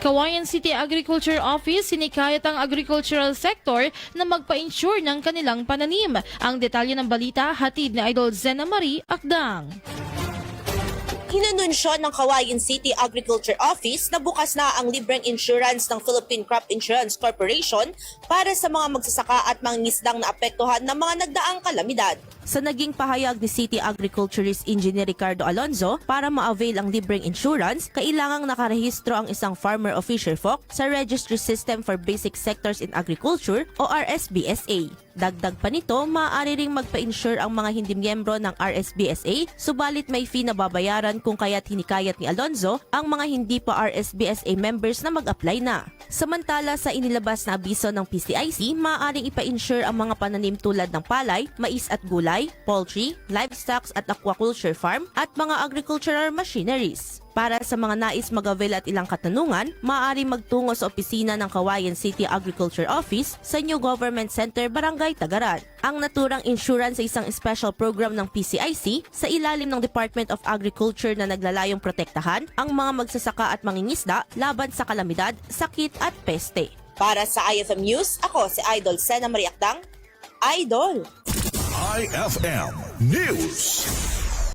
Cauayan City Agriculture Office sinikayat ang agricultural sector na magpa-insure ng kanilang pananim. Ang detalye ng balita hatid ni Idol Zena Marie Akdang. Inanunsyo ng Cauayan City Agriculture Office na bukas na ang libreng insurance ng Philippine Crop Insurance Corporation para sa mga magsasaka at mangingisdang naapektuhan ng mga nagdaang kalamidad. Sa naging pahayag ni City Agriculturist Engineer Ricardo Alonzo, para ma-avail ang libreng insurance, kailangang nakarehistro ang isang farmer o fisherfolk sa Registry System for Basic Sectors in Agriculture o RSBSA. Dagdag pa nito, maaari ring magpa-insure ang mga hindi miyembro ng RSBSA, subalit may fee na babayaran kung kaya't hinikayat ni Alonzo ang mga hindi pa RSBSA members na mag-apply na. Samantala sa inilabas na abiso ng PCIC, maaaring ipa-insure ang mga pananim tulad ng palay, mais at gulay, poultry, livestock at aquaculture farm at mga agricultural machineries. Para sa mga nais mag-avail at ilang katanungan, maaari magtungo sa opisina ng Cauayan City Agriculture Office sa New Government Center, Barangay Tagaran. Ang naturang insurance ay isang special program ng PCIC sa ilalim ng Department of Agriculture na naglalayong protektahan ang mga magsasaka at mangingisda laban sa kalamidad, sakit at peste. Para sa IFM News, ako si Idol Zena Marie Akdang, Idol! IFM News.